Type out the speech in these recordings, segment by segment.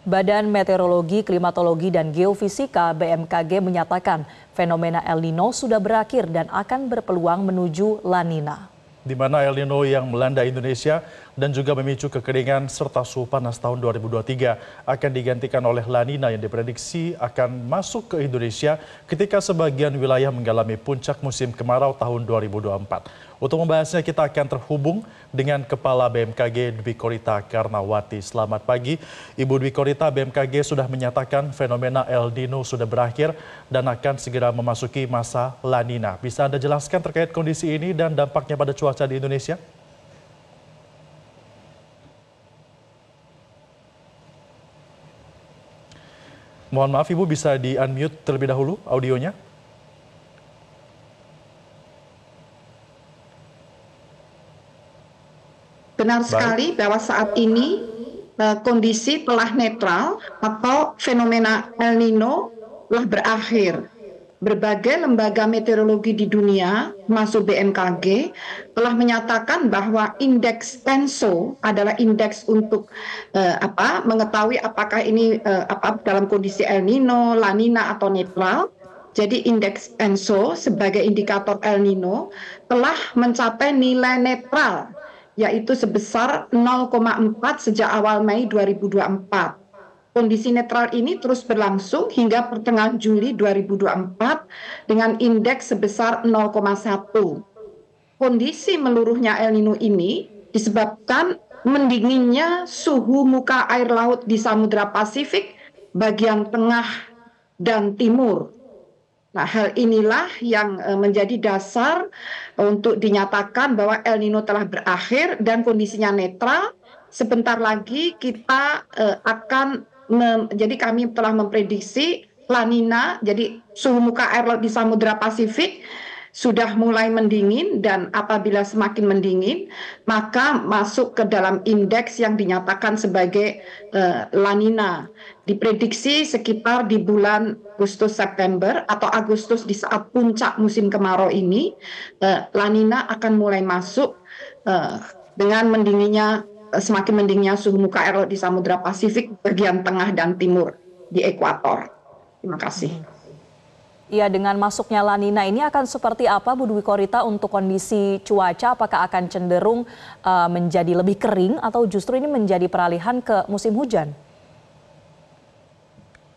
Badan Meteorologi, Klimatologi, dan Geofisika (BMKG) menyatakan fenomena El Nino sudah berakhir dan akan berpeluang menuju La Nina. Di mana El Nino yang melanda Indonesia dan juga memicu kekeringan serta suhu panas tahun 2023 akan digantikan oleh La Nina yang diprediksi akan masuk ke Indonesia ketika sebagian wilayah mengalami puncak musim kemarau tahun 2024. Untuk membahasnya kita akan terhubung dengan Kepala BMKG Dwi Korita Karnawati. Selamat pagi, Ibu Dwi Korita. BMKG sudah menyatakan fenomena El Nino sudah berakhir dan akan segera memasuki masa La Nina. Bisa Anda jelaskan terkait kondisi ini dan dampaknya pada cuaca di Indonesia? Mohon maaf Ibu, bisa di-unmute terlebih dahulu audionya. Benar sekali bahwa saat ini kondisi telah netral atau fenomena El Nino telah berakhir. Berbagai lembaga meteorologi di dunia, termasuk BMKG, telah menyatakan bahwa indeks ENSO adalah indeks untuk mengetahui apakah ini dalam kondisi El Nino, La Nina atau netral. Jadi indeks ENSO sebagai indikator El Nino telah mencapai nilai netral, yaitu sebesar 0,4 sejak awal Mei 2024. Kondisi netral ini terus berlangsung hingga pertengahan Juli 2024 dengan indeks sebesar 0,1. Kondisi meluruhnya El Nino ini disebabkan mendinginnya suhu muka air laut di Samudra Pasifik bagian tengah dan timur. Nah, hal inilah yang menjadi dasar untuk dinyatakan bahwa El Nino telah berakhir dan kondisinya netral. Sebentar lagi kita jadi kami telah memprediksi La Nina, jadi suhu muka air laut di Samudra Pasifik sudah mulai mendingin, dan apabila semakin mendingin maka masuk ke dalam indeks yang dinyatakan sebagai La Nina. Diprediksi sekitar di bulan Agustus September atau Agustus di saat puncak musim kemarau ini, La Nina akan mulai masuk dengan semakin mendingnya suhu muka air laut di Samudra Pasifik bagian tengah dan timur di ekuator. Terima kasih. Ya, dengan masuknya La Nina ini akan seperti apa Bu Dwi Korita untuk kondisi cuaca? Apakah akan cenderung menjadi lebih kering atau justru ini menjadi peralihan ke musim hujan?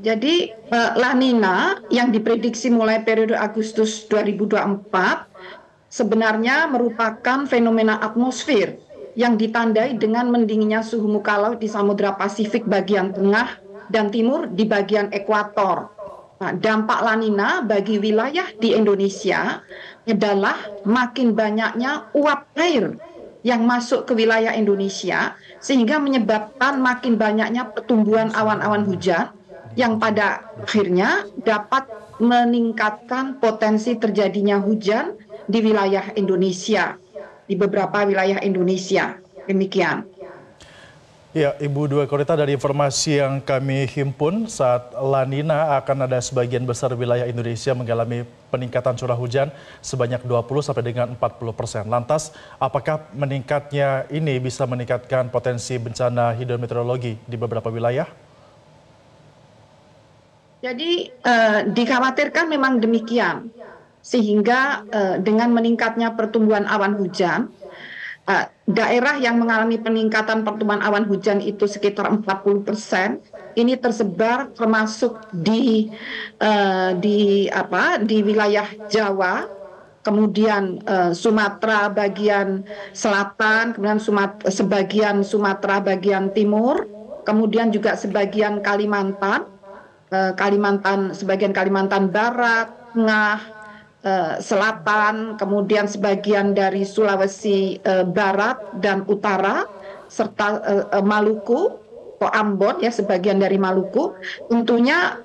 Jadi La Nina yang diprediksi mulai periode Agustus 2024 sebenarnya merupakan fenomena atmosfer yang ditandai dengan mendinginnya suhu muka laut di Samudra Pasifik bagian tengah dan timur di bagian ekuator. Nah, dampak La Nina bagi wilayah di Indonesia adalah makin banyaknya uap air yang masuk ke wilayah Indonesia sehingga menyebabkan makin banyaknya pertumbuhan awan-awan hujan yang pada akhirnya dapat meningkatkan potensi terjadinya hujan di wilayah Indonesia, di beberapa wilayah Indonesia. Demikian. Ya, Ibu Dwi Korita, dari informasi yang kami himpun, saat La Nina akan ada sebagian besar wilayah Indonesia mengalami peningkatan curah hujan sebanyak 20 sampai dengan 40%. Lantas, apakah meningkatnya ini bisa meningkatkan potensi bencana hidrometeorologi di beberapa wilayah? Jadi dikhawatirkan memang demikian, sehingga dengan meningkatnya pertumbuhan awan hujan, daerah yang mengalami peningkatan pertumbuhan awan hujan itu sekitar 40%, ini tersebar termasuk di wilayah Jawa, kemudian Sumatera bagian selatan, kemudian sebagian Sumatera bagian timur, kemudian juga sebagian sebagian Kalimantan Barat, Tengah, Selatan, kemudian sebagian dari Sulawesi Barat dan Utara, serta Maluku, atau Ambon ya, sebagian dari Maluku. Tentunya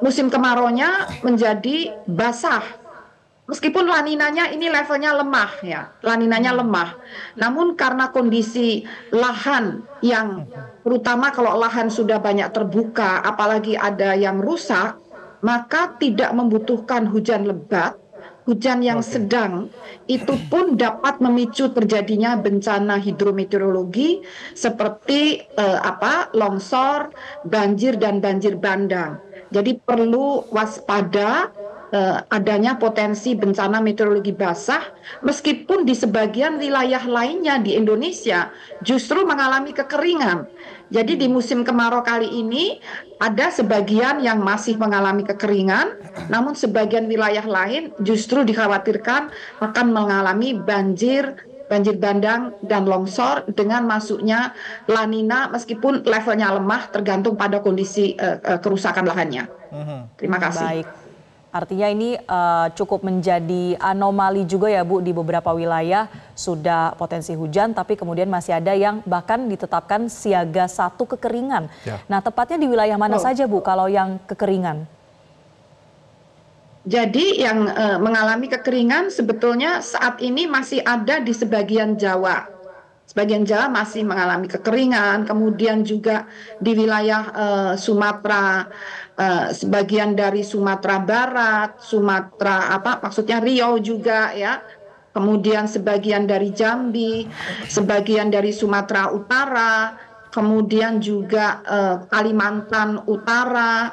musim kemaraunya menjadi basah. Meskipun La Ninanya ini levelnya lemah ya, La Ninanya lemah. Namun karena kondisi lahan yang terutama kalau lahan sudah banyak terbuka, apalagi ada yang rusak, maka tidak membutuhkan hujan lebat hujan yang sedang itu pun dapat memicu terjadinya bencana hidrometeorologi seperti longsor, banjir dan banjir bandang. Jadi perlu waspada adanya potensi bencana meteorologi basah, meskipun di sebagian wilayah lainnya di Indonesia justru mengalami kekeringan. Jadi di musim kemarau kali ini ada sebagian yang masih mengalami kekeringan, namun sebagian wilayah lain justru dikhawatirkan akan mengalami banjir bandang dan longsor dengan masuknya La Nina, meskipun levelnya lemah tergantung pada kondisi kerusakan lahannya. Terima kasih. Baik. Artinya ini cukup menjadi anomali juga ya Bu, di beberapa wilayah sudah potensi hujan tapi kemudian masih ada yang bahkan ditetapkan siaga 1 kekeringan. Ya. Nah, tepatnya di wilayah mana saja Bu kalau yang kekeringan? Jadi yang mengalami kekeringan sebetulnya saat ini masih ada di sebagian Jawa. Sebagian Jawa masih mengalami kekeringan, kemudian juga di wilayah Sumatera, sebagian dari Sumatera Barat, maksudnya Riau juga ya, kemudian sebagian dari Jambi, sebagian dari Sumatera Utara, kemudian juga Kalimantan Utara,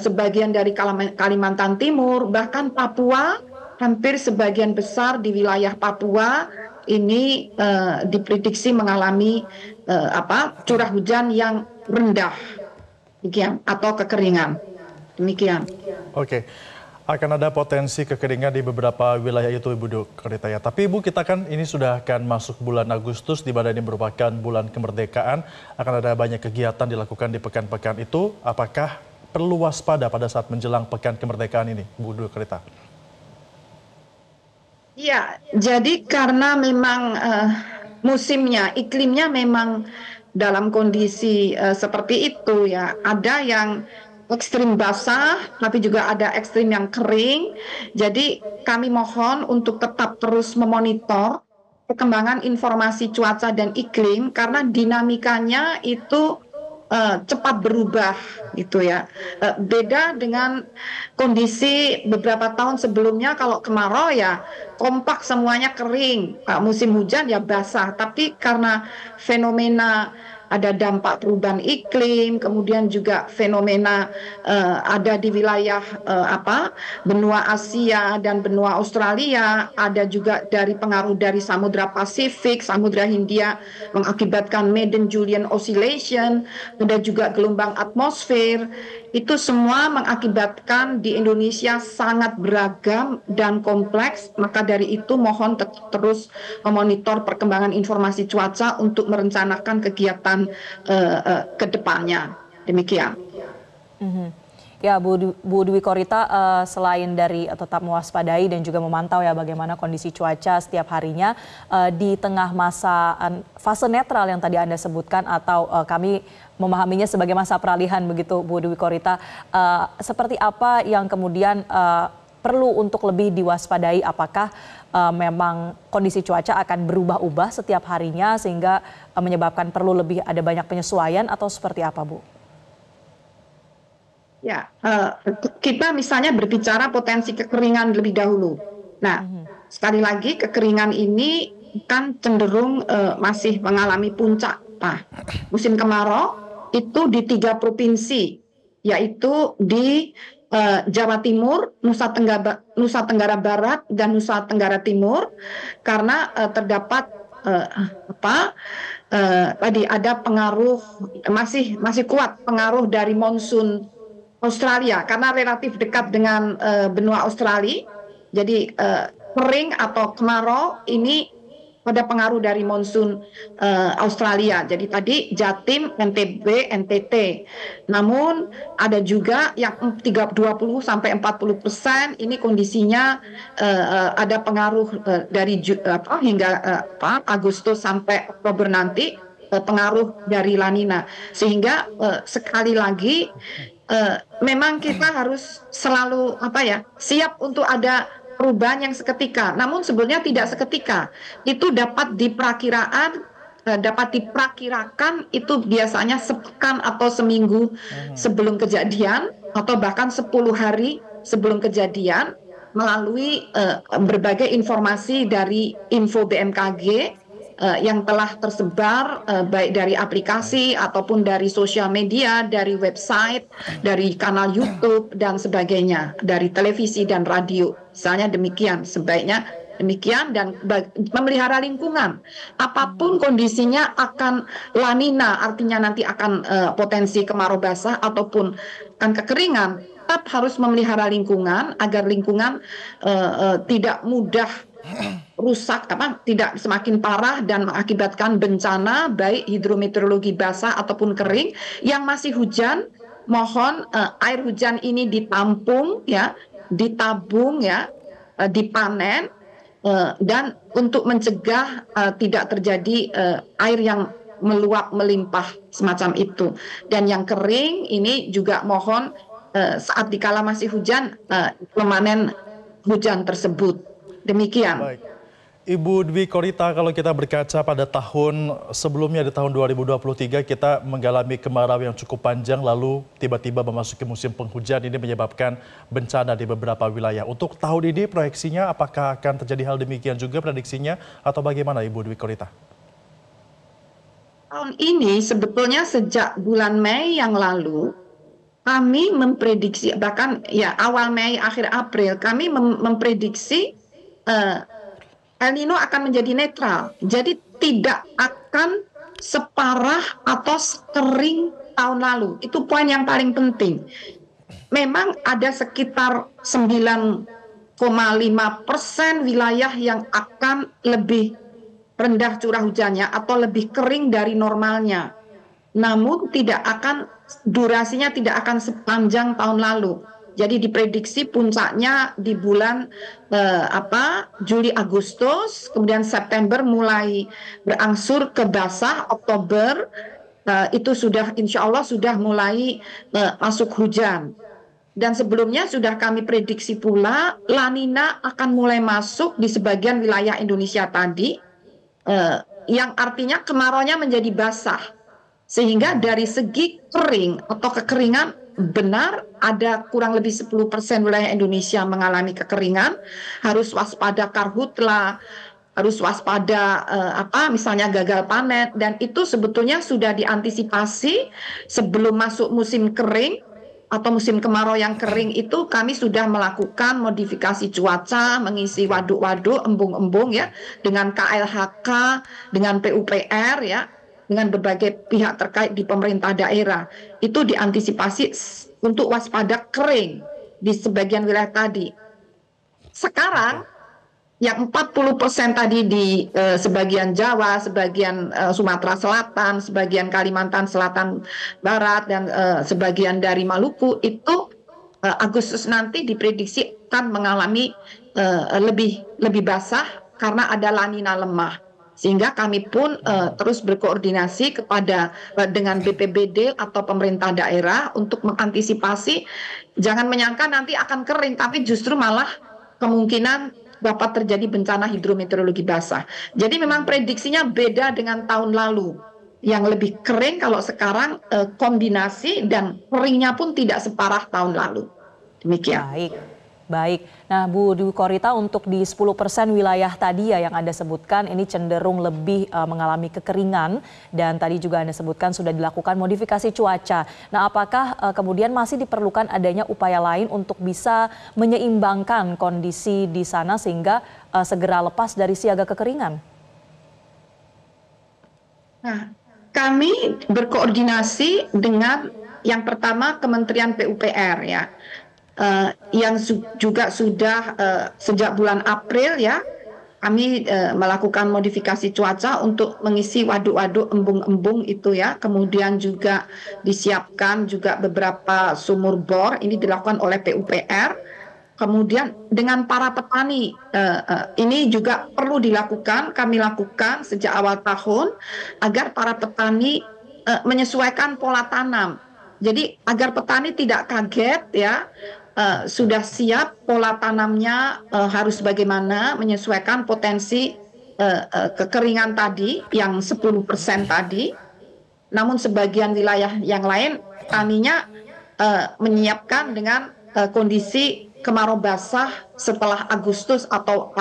sebagian dari Kalimantan Timur, bahkan Papua, hampir sebagian besar di wilayah Papua ini diprediksi mengalami curah hujan yang rendah, demikian, atau kekeringan. Demikian. Oke, akan ada potensi kekeringan di beberapa wilayah itu Ibu Korita ya. Tapi Ibu, kita kan ini sudah akan masuk bulan Agustus, di mana ini merupakan bulan kemerdekaan. Akan ada banyak kegiatan dilakukan di pekan-pekan itu. Apakah perlu waspada pada saat menjelang pekan kemerdekaan ini, Bu Korita? Ya, jadi karena memang musimnya, iklimnya memang dalam kondisi seperti itu ya. Ada yang ekstrim basah, tapi juga ada ekstrim yang kering. Jadi kami mohon untuk tetap terus memonitor perkembangan informasi cuaca dan iklim karena dinamikanya itu cepat berubah gitu ya. Beda dengan kondisi beberapa tahun sebelumnya, kalau kemarau ya kompak semuanya kering, musim hujan ya basah. Tapi karena fenomena ada dampak perubahan iklim, kemudian juga fenomena ada di wilayah benua Asia dan benua Australia, ada juga dari pengaruh dari Samudra Pasifik, Samudra Hindia mengakibatkan Madden-Julian Oscillation, ada juga gelombang atmosfer. Itu semua mengakibatkan di Indonesia sangat beragam dan kompleks. Maka dari itu mohon terus memonitor perkembangan informasi cuaca untuk merencanakan kegiatan ke depannya. Demikian. Ya, Bu Dwi Korita, selain dari tetap mewaspadai dan juga memantau ya bagaimana kondisi cuaca setiap harinya di tengah fase netral yang tadi Anda sebutkan, atau kami memahaminya sebagai masa peralihan begitu Bu Dwi Korita, seperti apa yang kemudian perlu untuk lebih diwaspadai? Apakah memang kondisi cuaca akan berubah-ubah setiap harinya sehingga menyebabkan perlu lebih ada banyak penyesuaian, atau seperti apa Bu? Ya, kita misalnya berbicara potensi kekeringan lebih dahulu. Nah, sekali lagi kekeringan ini kan cenderung masih mengalami puncak. Nah, musim kemarau itu di 3 provinsi, yaitu di Jawa Timur, Nusa Tenggara Barat, dan Nusa Tenggara Timur, karena terdapat tadi ada pengaruh masih kuat pengaruh dari monsun Australia karena relatif dekat dengan benua Australia. Jadi kering atau kemarau ini pada pengaruh dari monsun Australia. Jadi tadi Jatim, NTB, NTT. Namun ada juga yang 20-40% ini kondisinya ada pengaruh dari hingga Agustus sampai Oktober nanti, pengaruh dari La Nina. Sehingga sekali lagi memang kita harus selalu siap untuk ada perubahan yang seketika. Namun sebenarnya tidak seketika. Itu dapat diperkirakan itu biasanya sepekan atau seminggu sebelum kejadian, atau bahkan 10 hari sebelum kejadian. melalui berbagai informasi dari info BMKG yang telah tersebar baik dari aplikasi ataupun dari sosial media, dari website, dari kanal YouTube dan sebagainya, dari televisi dan radio. Misalnya demikian, sebaiknya demikian dan memelihara lingkungan. Apapun kondisinya akan La Nina, artinya nanti akan potensi kemarau basah ataupun akan kekeringan, tetap harus memelihara lingkungan agar lingkungan tidak mudah rusak, tidak semakin parah dan mengakibatkan bencana baik hidrometeorologi basah ataupun kering. Yang masih hujan, mohon air hujan ini ditampung ya, ditabung ya, dipanen dan untuk mencegah tidak terjadi air yang meluap melimpah semacam itu. Dan yang kering ini juga mohon saat dikala masih hujan memanen hujan tersebut. Demikian. Baik. Ibu Dwi Korita, kalau kita berkaca pada tahun sebelumnya di tahun 2023 kita mengalami kemarau yang cukup panjang lalu tiba-tiba memasuki musim penghujan, ini menyebabkan bencana di beberapa wilayah. Untuk tahun ini proyeksinya apakah akan terjadi hal demikian juga prediksinya atau bagaimana Ibu Dwi Korita? Tahun ini sebetulnya sejak bulan Mei yang lalu kami memprediksi, bahkan ya awal Mei akhir April kami memprediksi El Nino akan menjadi netral, jadi tidak akan separah atau sekering tahun lalu. Itu poin yang paling penting. Memang ada sekitar 9,5% wilayah yang akan lebih rendah curah hujannya atau lebih kering dari normalnya. Namun durasinya tidak akan sepanjang tahun lalu. Jadi diprediksi puncaknya di bulan Juli Agustus, kemudian September mulai berangsur ke basah, Oktober itu sudah insya Allah sudah mulai masuk hujan. Dan sebelumnya sudah kami prediksi pula La Nina akan mulai masuk di sebagian wilayah Indonesia tadi, yang artinya kemaraunya menjadi basah. Sehingga dari segi kering atau kekeringan, benar ada kurang lebih 10% wilayah Indonesia mengalami kekeringan, harus waspada karhutla, harus waspada misalnya gagal panen, dan itu sebetulnya sudah diantisipasi sebelum masuk musim kering atau musim kemarau yang kering. Itu kami sudah melakukan modifikasi cuaca, mengisi waduk-waduk, embung-embung ya, dengan KLHK, dengan PUPR ya, dengan berbagai pihak terkait di pemerintah daerah. Itu diantisipasi untuk waspada kering di sebagian wilayah tadi. Sekarang yang 40% tadi di sebagian Jawa, sebagian Sumatera Selatan, sebagian Kalimantan Selatan Barat, dan sebagian dari Maluku, itu Agustus nanti diprediksi akan mengalami lebih basah karena ada La Nina lemah. Sehingga kami pun terus berkoordinasi dengan BPBD atau pemerintah daerah untuk mengantisipasi, jangan menyangka nanti akan kering, tapi justru malah kemungkinan dapat terjadi bencana hidrometeorologi basah. Jadi memang prediksinya beda dengan tahun lalu. Yang lebih kering, kalau sekarang kombinasi dan keringnya pun tidak separah tahun lalu. Demikian. Baik. Nah, Bu Dwi Korita, untuk di 10% wilayah tadi ya yang Anda sebutkan ini cenderung lebih mengalami kekeringan, dan tadi juga Anda sebutkan sudah dilakukan modifikasi cuaca. Nah, apakah kemudian masih diperlukan adanya upaya lain untuk bisa menyeimbangkan kondisi di sana sehingga segera lepas dari siaga kekeringan? Nah, kami berkoordinasi dengan yang pertama Kementerian PUPR ya. Yang juga sudah sejak bulan April ya, kami melakukan modifikasi cuaca untuk mengisi waduk-waduk, embung-embung itu ya. Kemudian juga disiapkan juga beberapa sumur bor, ini dilakukan oleh PUPR. Kemudian dengan para petani, ini juga perlu dilakukan, kami lakukan sejak awal tahun agar para petani menyesuaikan pola tanam. Jadi agar petani tidak kaget ya, sudah siap pola tanamnya harus bagaimana, menyesuaikan potensi kekeringan tadi yang 10% tadi. Namun sebagian wilayah yang lain taninya menyiapkan dengan kondisi kemarau basah setelah Agustus atau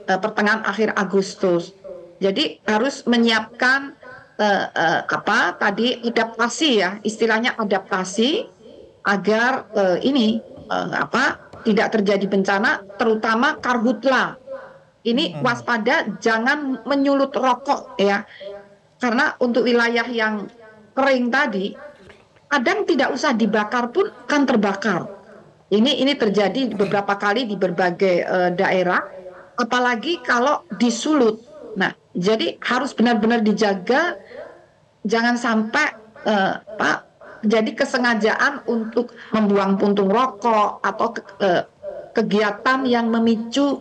pertengahan akhir Agustus. Jadi harus menyiapkan adaptasi ya, istilahnya adaptasi agar tidak terjadi bencana, terutama karhutla. Ini waspada, jangan menyulut rokok ya, karena untuk wilayah yang kering tadi, kadang tidak usah dibakar pun akan terbakar. Ini terjadi beberapa kali di berbagai daerah, apalagi kalau disulut. Nah, jadi harus benar-benar dijaga, jangan sampai jadi kesengajaan untuk membuang puntung rokok atau kegiatan yang memicu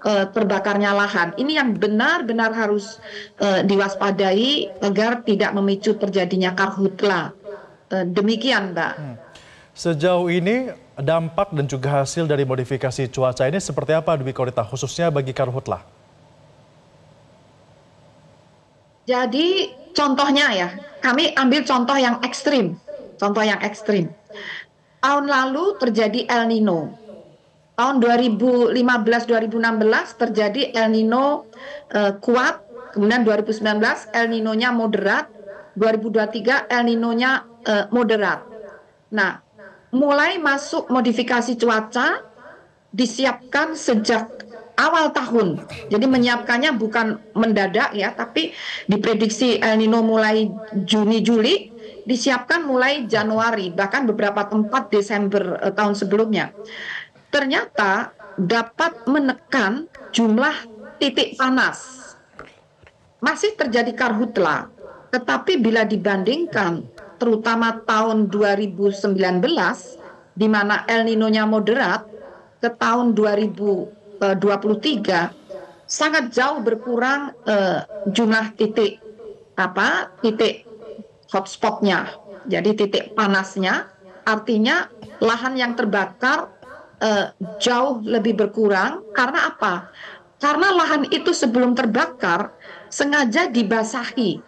terbakarnya lahan. Ini yang benar-benar harus diwaspadai agar tidak memicu terjadinya karhutla. Demikian, Mbak. Sejauh ini dampak dan juga hasil dari modifikasi cuaca ini seperti apa, Dwi Korita, khususnya bagi karhutla? Jadi contohnya ya, kami ambil contoh yang ekstrim. Tahun lalu terjadi El Nino. Tahun 2015-2016 terjadi El Nino kuat, kemudian 2019 El Nino-nya moderat, 2023 El Nino-nya moderat. Nah, mulai masuk modifikasi cuaca disiapkan sejak awal tahun. Jadi menyiapkannya bukan mendadak ya, tapi diprediksi El Nino mulai Juni-Juli, disiapkan mulai Januari, bahkan beberapa tempat Desember tahun sebelumnya. Ternyata dapat menekan jumlah titik panas. Masih terjadi karhutla, tetapi bila dibandingkan terutama tahun 2019 di mana El Nino-nya moderat ke tahun 2023 sangat jauh berkurang jumlah titik hotspotnya, jadi titik panasnya, artinya lahan yang terbakar jauh lebih berkurang. Karena apa? Karena lahan itu sebelum terbakar sengaja dibasahi,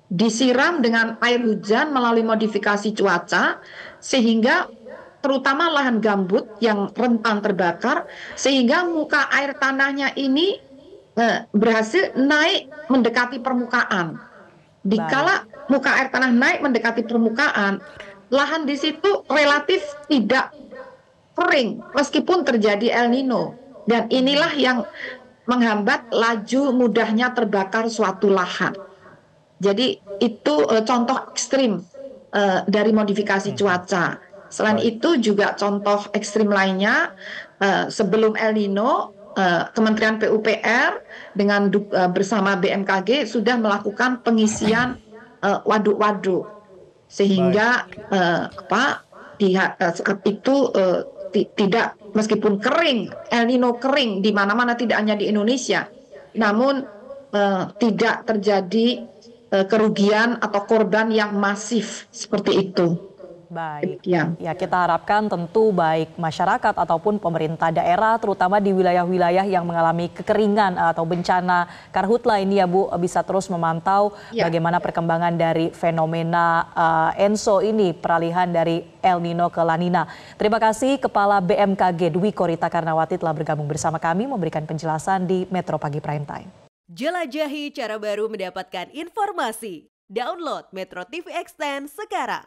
disiram dengan air hujan melalui modifikasi cuaca, sehingga terutama lahan gambut yang rentan terbakar, sehingga muka air tanahnya ini berhasil naik mendekati permukaan. Dikala muka air tanah naik mendekati permukaan, lahan di situ relatif tidak kering meskipun terjadi El Nino. Dan inilah yang menghambat laju mudahnya terbakar suatu lahan. Jadi itu contoh ekstrim dari modifikasi cuaca. Selain itu juga contoh ekstrim lainnya, sebelum El Nino, Kementerian PUPR dengan bersama BMKG sudah melakukan pengisian waduk-waduk, sehingga saat itu tidak, meskipun kering, El Nino kering di mana-mana, tidak hanya di Indonesia, namun tidak terjadi kerugian atau korban yang masif seperti itu. Baik, ya kita harapkan tentu baik masyarakat ataupun pemerintah daerah, terutama di wilayah-wilayah yang mengalami kekeringan atau bencana karhutla ini ya Bu, bisa terus memantau bagaimana perkembangan dari fenomena ENSO ini, peralihan dari El Nino ke La Nina. Terima kasih Kepala BMKG Dwi Korita Karnawati telah bergabung bersama kami memberikan penjelasan di Metro Pagi Prime Time. Jelajahi cara baru mendapatkan informasi. Download Metro TV Extend sekarang.